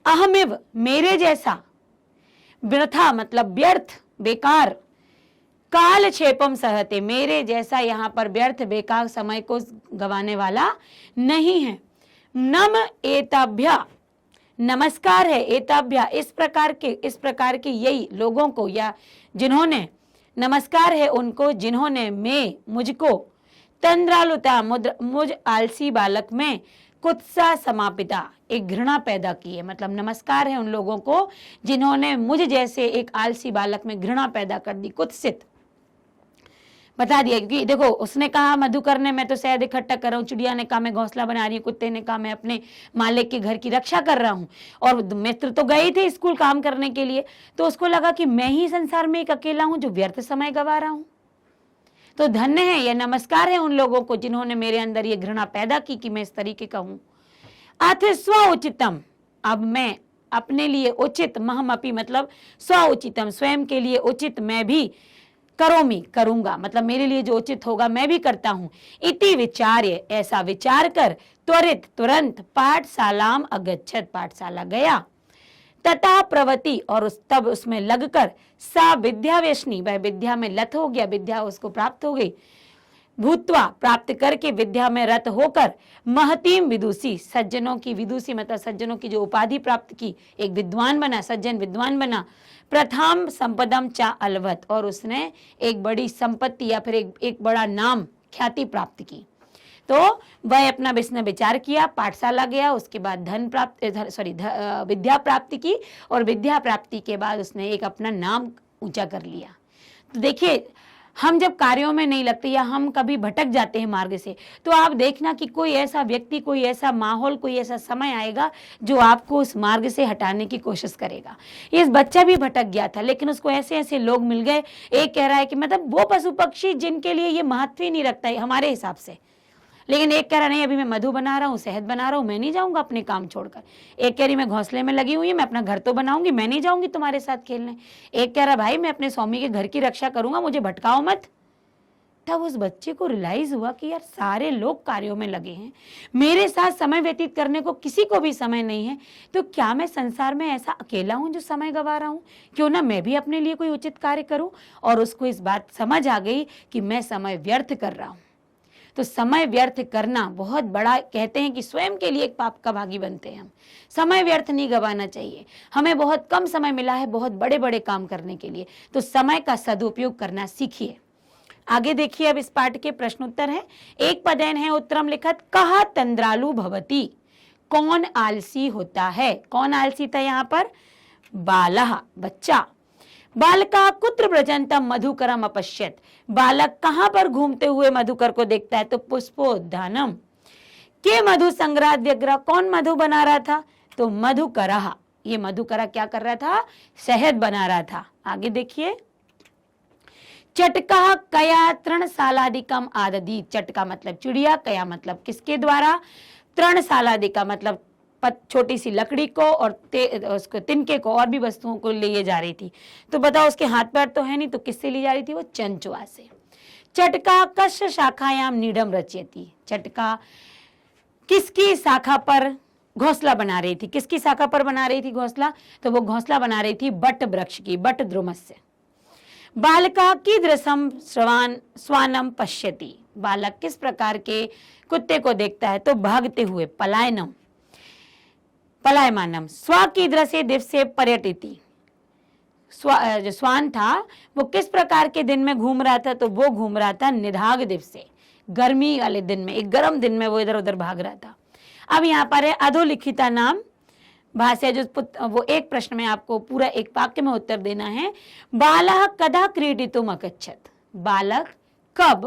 अहमिव मेरे जैसा, वृथा मतलब व्यर्थ बेकार, काल क्षेपम सहते मेरे जैसा यहाँ पर व्यर्थ बेकार समय को गवाने वाला नहीं है। नम एताभ्या, नमस्कार है, एताभ्या इस प्रकार के यही लोगों को, या जिन्होंने, नमस्कार है उनको जिन्होंने मुझको तंद्रालुता मुझ आलसी बालक में कुत्सा समापिता, एक घृणा पैदा की है। मतलब नमस्कार है उन लोगों को जिन्होंने मुझ जैसे एक आलसी बालक में घृणा पैदा कर दी, कुत्सित बता दिया। क्योंकि देखो उसने कहा मधुकर ने मैं तो शहद इकट्ठा कर रहा हूँ, चिड़िया ने कहा मैं घोंसला बना रही हूँ, कुत्ते ने कहा मैं अपने मालिक के घर की रक्षा कर रहा हूँ, और मित्र तो गए थे स्कूल काम करने के लिए, तो उसको लगा कि मैं ही संसार में एक अकेला हूँ जो व्यर्थ समय गवा रहा हूँ। तो धन्य है, यह नमस्कार है उन लोगों को जिन्होंने मेरे अंदर ये घृणा पैदा की कि मैं इस तरीके का हूँ। अथ स्व उचितम, अब मैं अपने लिए उचित, महमपि मतलब स्व उचितम स्वयं के लिए उचित मैं भी, करोमि करूंगा मतलब मेरे लिए जो उचित होगा मैं भी करता हूं। इति विचार्य ऐसा विचार कर, त्वरित तुरंत पाठशालाम अगच्छत पाठशाला गया। तथा प्रवति और तब उसमें लगकर, सा विद्या वेशनी वह विद्या में लत हो गया, विद्या उसको प्राप्त हो गई। भूतवा प्राप्त करके विद्या में रत होकर, महतीम विदुषी सज्जनों की, विदुषी मतलब सज्जनों की जो उपाधि प्राप्त की, एक विद्वान बना, सज्जन विद्वान बना। प्रथम संपदम चा अलवत और उसने एक बड़ी संपत्ति या फिर एक बड़ा नाम ख्याति प्राप्त की। तो वह अपना इसने विचार किया, पाठशाला गया, उसके बाद विद्या प्राप्ति की, और विद्या प्राप्ति के बाद उसने एक अपना नाम ऊंचा कर लिया। तो देखिए हम जब कार्यों में नहीं लगते या हम कभी भटक जाते हैं मार्ग से, तो आप देखना कि कोई ऐसा व्यक्ति, कोई ऐसा माहौल, कोई ऐसा समय आएगा जो आपको उस मार्ग से हटाने की कोशिश करेगा। इस बच्चा भी भटक गया था, लेकिन उसको ऐसे ऐसे लोग मिल गए। एक कह रहा है कि मतलब वो पशु पक्षी जिनके लिए ये महत्व ही नहीं रखता है हमारे हिसाब से, लेकिन एक कह रहा नहीं अभी मैं मधु बना रहा हूँ, शहद बना रहा हूँ, मैं नहीं जाऊंगा अपने काम छोड़कर। एक कह रही मैं घोंसले में लगी हुई है, मैं अपना घर तो बनाऊंगी, मैं नहीं जाऊंगी तुम्हारे साथ खेलने। एक कह रहा भाई मैं अपने स्वामी के घर की रक्षा करूंगा, मुझे भटकाओ मत। तब उस बच्चे को रियलाइज हुआ कि यार सारे लोग कार्यों में लगे हैं, मेरे साथ समय व्यतीत करने को किसी को भी समय नहीं है, तो क्या मैं संसार में ऐसा अकेला हूं जो समय गंवा रहा हूं? क्यों ना मैं भी अपने लिए कोई उचित कार्य करूं। और उसको इस बात समझ आ गई कि मैं समय व्यर्थ कर रहा हूं। तो समय व्यर्थ करना बहुत बड़ा, कहते हैं कि स्वयं के लिए एक पाप का भागी बनते हैं हम। समय व्यर्थ नहीं गंवाना चाहिए। हमें बहुत कम समय मिला है बहुत बड़े बड़े काम करने के लिए, तो समय का सदुपयोग करना सीखिए। आगे देखिए, अब इस पाठ के प्रश्नोत्तर है। एक पदेन है उत्तरम लिखत, कहा तंद्रालु भवती, कौन आलसी होता है? कौन आलसी था यहाँ पर? बालह बच्चा। बालका कुत्र व्रजंतम मधुकरम अपश्यत, बालक कहां पर घूमते हुए मधुकर को देखता है? तो पुष्पोद्यानम। के मधु संग्रह व्यग्र, कौन मधु बना रहा था? तो मधुकरः। ये मधुकरा क्या कर रहा था? शहद बना रहा था। आगे देखिए, चटका कया तृणशालादिकम आददी। चटका मतलब चिड़िया, कया मतलब किसके द्वारा? तृणशालादिका मतलब छोटी सी लकड़ी को और उसको तिनके को और भी वस्तुओं को लिए जा रही थी। तो बताओ उसके हाथ पैर तो है नहीं, तो किससे ली जा रही थी? वो चंचुआ से। चटका कश शाखायाम नीडम रचयति। चटका किसकी शाखा पर घोंसला बना रही थी? किसकी शाखा पर बना रही थी घोंसला? तो वो घोंसला बना रही थी बट वृक्ष की, बट द्रुमस्य। बालका कीदृशम स्वानम पश्यति। बालक किस प्रकार के कुत्ते को देखता है? तो भागते हुए, पलायनम पलायमानम। स्व कीदृशे दिवसे पर्यटिति। जो स्वान था वो किस प्रकार के दिन में घूम रहा था? तो वो घूम रहा था निधाग दिवसे, गर्मी वाले दिन में, एक गर्म दिन में वो इधर उधर भाग रहा था। अब यहाँ पर है अधोलिखिता नाम भाष्य, जो वो एक प्रश्न में आपको पूरा एक वाक्य में उत्तर देना है। बालः कदा क्रीडितुम अगच्छत। बालक कब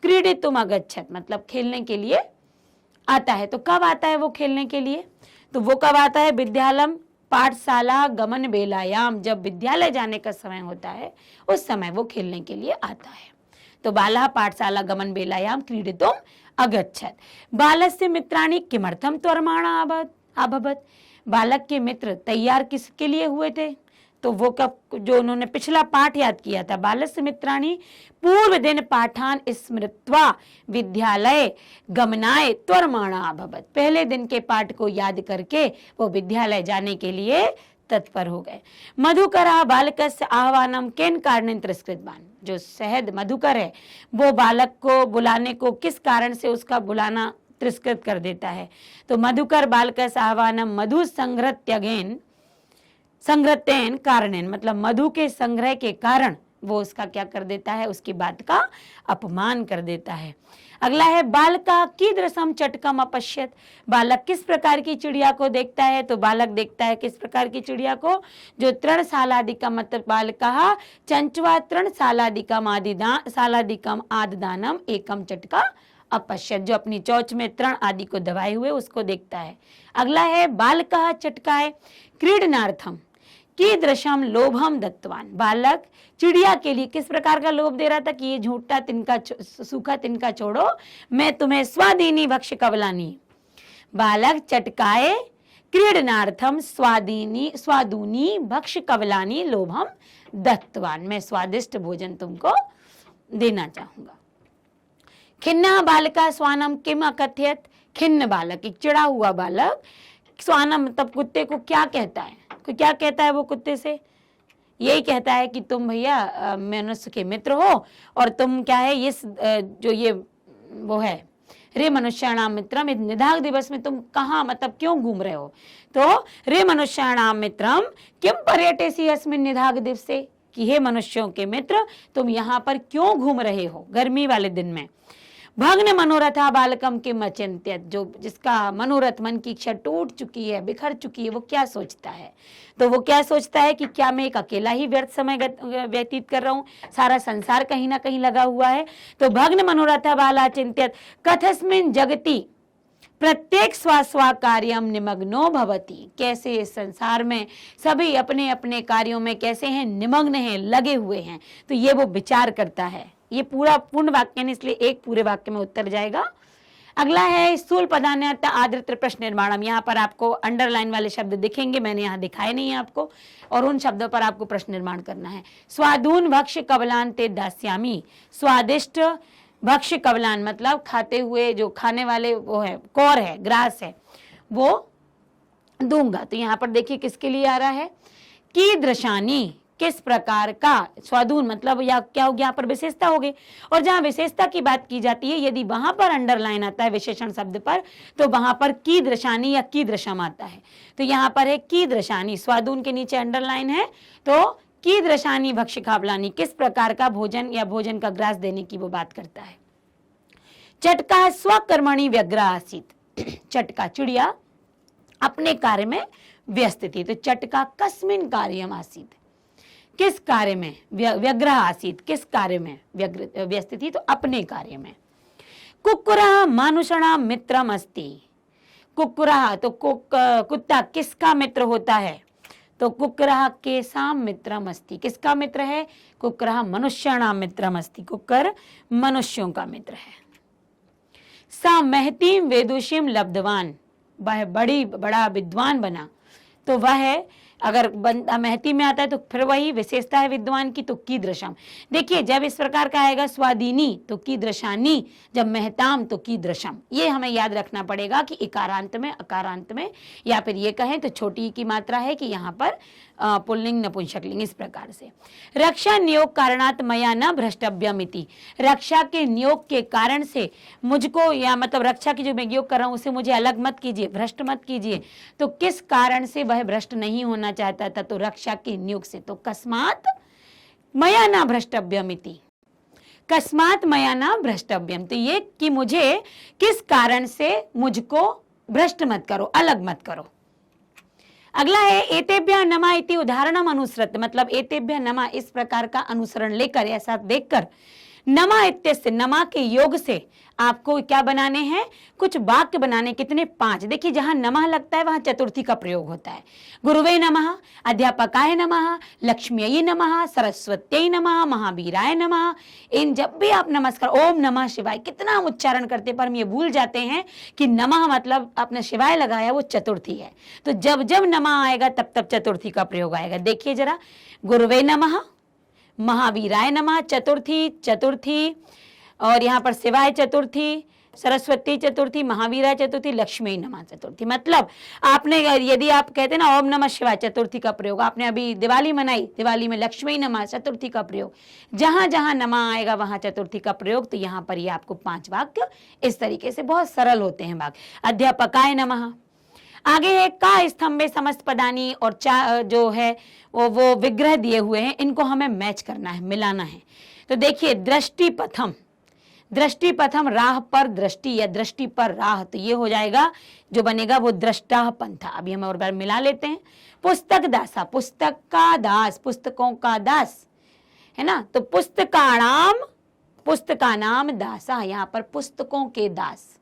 क्रीडितुम अगच्छत मतलब खेलने के लिए आता है। तो कब आता है वो खेलने के लिए? तो वो कब आता है? विद्यालयम पाठशाला गमन बेलायाम। जब विद्यालय जाने का समय होता है उस समय वो खेलने के लिए आता है। तो बालः पाठशाला गमन बेलायाम क्रीडितुम अगच्छत। बालस्य मित्राणि किमर्थम त्वरमाणा अभवत्। बालक के मित्र तैयार किसके लिए हुए थे? तो वो कब, जो उन्होंने पिछला पाठ याद किया था, बालस्य मित्राणि पूर्व दिन पाठान स्मृत्वा विद्यालय गमनाय त्वरमाणा अभवत्। पहले दिन के पाठ को याद करके वो विद्यालय जाने के लिए तत्पर हो गए। मधुकरा बालकस्य आह्वानम केन कारणेन तिरस्कृतवान। जो शहद मधुकर है वो बालक को बुलाने को किस कारण से उसका बुलाना तिरस्कृत कर देता है? तो मधुकर बालकस्य आह्वानम मधु संग्रहतेन कारणेन मतलब मधु के संग्रह के कारण वो उसका क्या कर देता है? उसकी बात का अपमान कर देता है। अगला है बालका कीदृशम चटकम अपश्यत। बालक किस प्रकार की चिड़िया को देखता है? तो बालक देखता है किस प्रकार की चिड़िया को? जो तृणशालादिकम मतलब बालका चंचवा तृणशालादिकम शालादिकम आददानम एकम चटका अपश्यत। जो अपनी चोंच में तृण आदि को दबाए हुए उसको देखता है। अगला है बालका चटकाए क्रीडनार्थम कीदृशम लोभम दत्तवान। बालक चिड़िया के लिए किस प्रकार का लोभ दे रहा था कि ये झूठा तिनका सूखा तिनका छोड़ो, मैं तुम्हें स्वादीनी भक्ष कवलानी। बालक चटकाए क्रीडनार्थम स्वादूनी भक्ष कवलानी लोभम दत्तवान। मैं स्वादिष्ट भोजन तुमको देना चाहूंगा। खिन्ना बालका स्वानम किम अकथयत। खिन्न बालक, एक चिड़ा हुआ बालक स्वानम मतलब कुत्ते को क्या कहता है? क्या कहता है वो कुत्ते से? यही कहता है कि तुम भैया मनुष्य के मित्र हो और तुम क्या है ये जो ये वो है रे मनुष्याणाम मित्रम, इस निधाग दिवस में तुम कहाँ मतलब क्यों घूम रहे हो? तो रे मनुष्याणाम मित्रम किम पर्यटेसी अस्मिन् निधाग दिवसे, कि हे मनुष्यों के मित्र तुम यहाँ पर क्यों घूम रहे हो गर्मी वाले दिन में। भग्न मनोरथा बालकम के मचिंत्यत। जो जिसका मनोरथ, मन की इच्छा टूट चुकी है, बिखर चुकी है, वो क्या सोचता है? तो वो क्या सोचता है कि क्या मैं एक अकेला ही व्यर्थ समय व्यतीत कर रहा हूँ, सारा संसार कहीं ना कहीं लगा हुआ है। तो भग्न मनोरथा बाला चिंत्यत कथस्मिन जगति प्रत्येक स्वा कार्यम निमग्नो भवति। कैसे इस संसार में सभी अपने अपने कार्यों में कैसे हैं? निमग्न हैं, लगे हुए हैं। तो ये वो विचार करता है। ये पूरा पूर्ण वाक्य है, इसलिए एक पूरे वाक्य में उत्तर जाएगा। अगला है स्थूल पदान्यता आदृत प्रश्न निर्माणम। यहाँ पर आपको अंडरलाइन वाले शब्द दिखेंगे, मैंने यहाँ दिखाए नहीं है आपको, और उन शब्दों पर आपको प्रश्न निर्माण करना है। स्वादून भक्ष कवलान ते दास्यामी। स्वादिष्ट भक्ष कवलान मतलब खाते हुए, जो खाने वाले वो है, कौर है, ग्रास है, वो दूंगा। तो यहाँ पर देखिए किसके लिए आ रहा है? कीदृशानी, किस प्रकार का। स्वादून मतलब या क्या हो गया, यहाँ पर विशेषता हो गई। और जहां विशेषता की बात की जाती है, यदि वहां पर अंडरलाइन आता है विशेषण शब्द पर, तो वहां पर कीदृशानी या कीदृशम आता है। तो यहाँ पर है कीदृशानी, स्वादून के नीचे अंडरलाइन है, तो कीदृशानी भक्ष कावलानी, किस प्रकार का भोजन या भोजन का ग्रास देने की वो बात करता है। चटका स्वकर्मणि व्यग्र आसीत। चटका चिड़िया अपने कार्य में व्यस्त थी। तो चटका कस्मिन कार्यम आसीत, किस कार्य में व्यग्र आसीत, किस कार्य में व्यस्त थी, तो अपने कार्य में। कुक्कुरः मानुषाणां मित्रम अस्ति। कुक्कुरः तो कुत्ता किसका मित्र होता है, तो कुक्कुरः केषां मित्रम अस्ति, किसका मित्र है, कुक्कुरः मनुष्याणां मित्रम अस्ति, कुक्कुर मनुष्यों का मित्र है। सा महतीं वेदुषीं लब्धवान, वह बड़ा विद्वान बना, तो वह अगर बंदा महती में आता है तो फिर वही विशेषता है विद्वान की, तो कीदृशम। देखिए जब इस प्रकार का आएगा स्वादीनी तो कीदृशानी, जब महताम तो कीदृशम, ये हमें याद रखना पड़ेगा कि इकारांत में, अकारांत में, या फिर ये कहें तो छोटी की मात्रा है कि यहाँ पर पुल्लिंग नपुंसकलिंग, इस प्रकार से। रक्षा नियोग कारणात मया न भ्रष्टव्यमिति, रक्षा के नियोग के कारण से मुझको, या मतलब रक्षा की जो मैं योग कर रहा हूं उसे मुझे अलग मत कीजिए, भ्रष्ट मत कीजिए। तो किस कारण से वह भ्रष्ट नहीं होना चाहता था, तो रक्षा के नियोग से। तो कस्मात मया न भ्रष्टव्यमिति, कस्मात मया न भ्रष्टव्यम, तो ये कि मुझे किस कारण से मुझको भ्रष्ट मत करो, अलग मत करो। अगला है एतेभ्यः नमः इति उदाहरणम अनुसृत, मतलब एतेभ्यः नमः इस प्रकार का अनुसरण लेकर, ऐसा देखकर, नमः इत्यस्य, नमा के योग से आपको क्या बनाने हैं, कुछ वाक्य बनाने, कितने, 5। देखिए जहां नमः लगता है वहां चतुर्थी का प्रयोग होता है। गुरुवे नमः, अध्यापकाय नमः, लक्ष्म्यै नमः, सरस्वत्यै नमः, महावीराय नमः। इन जब भी आप नमस्कार, ओम नमः शिवाय, कितना हम उच्चारण करते पर हम ये भूल जाते हैं कि नमः मतलब आपने शिवाय लगाया वो चतुर्थी है। तो जब जब नमः आएगा तब तब चतुर्थी का प्रयोग आएगा। देखिए जरा, गुरुवे नमः, महावीराय नमः चतुर्थी, और यहाँ पर शिवाय चतुर्थी, सरस्वती चतुर्थी, महावीराय चतुर्थी, लक्ष्मी नमः चतुर्थी। मतलब आपने, यदि आप कहते ना ओम नमः शिवाय चतुर्थी का प्रयोग, आपने अभी दिवाली मनाई, दिवाली में लक्ष्मी नमः चतुर्थी का प्रयोग, जहां जहां नमः आएगा वहां चतुर्थी का प्रयोग। तो यहाँ पर ये आपको 5 वाक्य इस तरीके से, बहुत सरल होते हैं वाक्य। अध्यापकाय नमः, आगे है का स्तंभे समस्त पदानी, और जो है वो विग्रह दिए हुए हैं, इनको हमें मैच करना है, मिलाना है। तो देखिए दृष्टि पथम, राह पर दृष्टि या दृष्टि पर राह, तो ये हो जाएगा जो बनेगा वो दृष्टा पंथा। अभी हम और बार मिला लेते हैं। पुस्तक दासा, पुस्तक का दास, पुस्तकों का दास है ना, तो पुस्तका नाम दासा, यहाँ पर पुस्तकों के दास,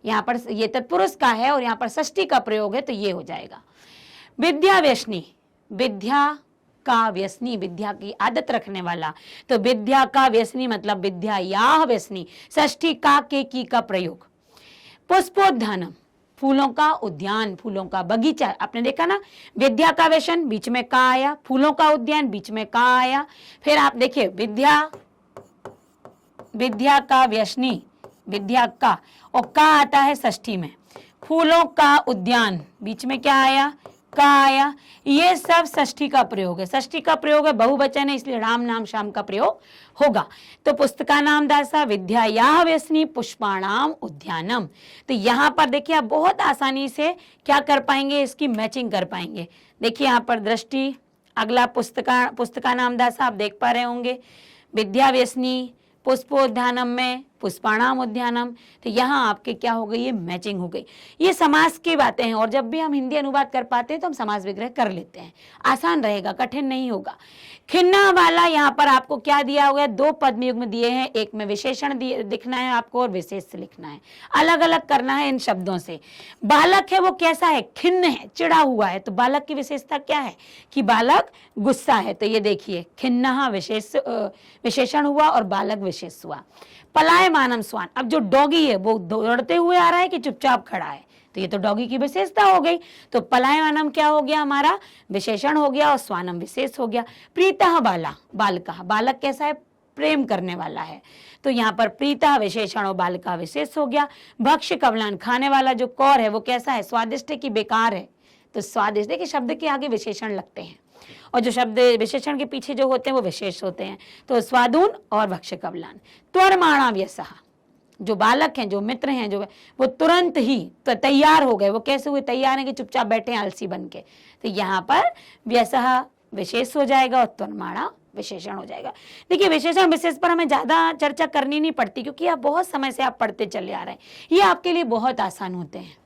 यहाँ पर ये तत्पुरुष का है और यहाँ पर षष्ठी का प्रयोग है, तो ये हो जाएगा। विद्या व्यसनी, विद्या का व्यसनी, विद्या की आदत रखने वाला, तो विद्या का व्यसनी मतलब विद्या या व्यसनी, षष्ठी का के की का प्रयोग। पुष्पोद्यानम, फूलों का उद्यान, फूलों का बगीचा। आपने देखा ना, विद्या का व्यसन बीच में का आया, फूलों का उद्यान बीच में का आया। फिर आप देखिए विद्या का व्यसनी, विद्या का, और का आता है षष्ठी में। फूलों का उद्यान बीच में क्या आया, का आया। ये सब षष्ठी का प्रयोग है, षष्ठी का प्रयोग है, बहुवचन है, इसलिए राम नाम श्याम का प्रयोग होगा। तो पुस्तका नाम दासा, विद्या या व्यसनी, पुष्पाणाम उद्यानम। तो यहाँ पर देखिए आप बहुत आसानी से क्या कर पाएंगे, इसकी मैचिंग कर पाएंगे। देखिए यहाँ पर दृष्टि, अगला पुस्तका नाम दासा आप देख पा रहे होंगे, विद्या व्यसनी, पुष्पोद्यानम में पुष्पाणाम उद्यानम। तो यहाँ आपके क्या हो गई, ये मैचिंग हो गई। ये समास की बातें हैं, और जब भी हम हिंदी अनुवाद कर पाते हैं तो हम समास विग्रह कर लेते हैं, आसान रहेगा, कठिन नहीं होगा। खिन्ना वाला यहाँ पर आपको क्या दिया हुआ है, 2 पदयुग्म दिए हैं, एक में विशेषण दिखना है आपको और विशेष से लिखना है, अलग अलग करना है इन शब्दों से। बालक है वो कैसा है, खिन्न है, चिड़ा हुआ है, तो बालक की विशेषता क्या है कि बालक गुस्सा है। तो ये देखिए खिन्ना विशेषण हुआ और बालक विशेष हुआ। पलायमानम स्वान, अब जो डॉगी है वो दौड़ते हुए आ रहा है कि चुपचाप खड़ा है, तो ये तो डॉगी की विशेषता हो गई। तो पलायमानम क्या हो गया, हमारा विशेषण हो गया, और स्वानम विशेष हो गया। प्रीतः बाला, बालका, बालक कैसा है, प्रेम करने वाला है, तो यहाँ पर प्रीतः विशेषण और बालका विशेष हो गया। भक्ष्य कवलान, खाने वाला जो कौर है वो कैसा है, स्वादिष्ट है कि बेकार है, तो स्वादिष्ट। देखिए शब्द के आगे विशेषण लगते हैं, और जो शब्द विशेषण के पीछे जो होते हैं वो विशेष होते हैं। तो स्वादून और भक्ष्य कवलान। त्वरमाणा व्यसः, जो बालक हैं, जो मित्र हैं, जो वो तुरंत ही तो तैयार हो गए। वो कैसे हुए तैयार हैं कि चुपचाप बैठे हैं आलसी बन के, तो यहाँ पर व्यसः विशेष हो जाएगा और त्वरमाणा विशेषण हो जाएगा। देखिए विशेषण विशेष पर हमें ज्यादा चर्चा करनी नहीं पड़ती, क्योंकि आप बहुत समय से आप पढ़ते चले आ रहे हैं, ये आपके लिए बहुत आसान होते हैं।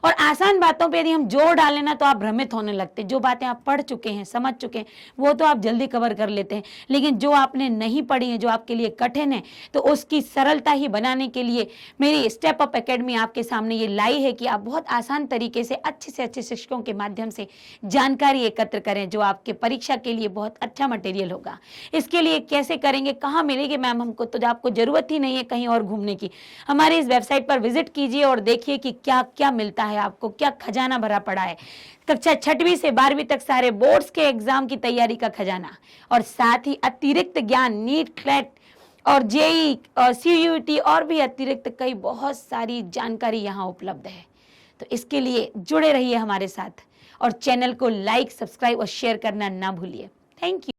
और आसान बातों पे यदि हम जोर डालें ना तो आप भ्रमित होने लगते हैं। जो बातें आप पढ़ चुके हैं, समझ चुके हैं, वो तो आप जल्दी कवर कर लेते हैं, लेकिन जो आपने नहीं पढ़ी है, जो आपके लिए कठिन है, तो उसकी सरलता ही बनाने के लिए मेरी स्टेप अप एकेडमी आपके सामने ये लाई है कि आप बहुत आसान तरीके से अच्छे शिक्षकों के माध्यम से जानकारी एकत्र करें, जो आपके परीक्षा के लिए बहुत अच्छा मटेरियल होगा। इसके लिए कैसे करेंगे, कहाँ मिलेगी मैम हमको, तो आपको जरूरत ही नहीं है कहीं और घूमने की। हमारी इस वेबसाइट पर विजिट कीजिए और देखिए कि क्या क्या मिलता है आपको, क्या खजाना भरा पड़ा है। कक्षा 6वीं से 12वीं तक सारे बोर्ड्स के एग्जाम की तैयारी का खजाना, और साथ ही अतिरिक्त ज्ञान, नीट, क्लैट और जेई और CUET और भी अतिरिक्त कई बहुत सारी जानकारी यहाँ उपलब्ध है। तो इसके लिए जुड़े रहिए हमारे साथ और चैनल को लाइक, सब्सक्राइब और शेयर करना ना भूलिए। Thank you.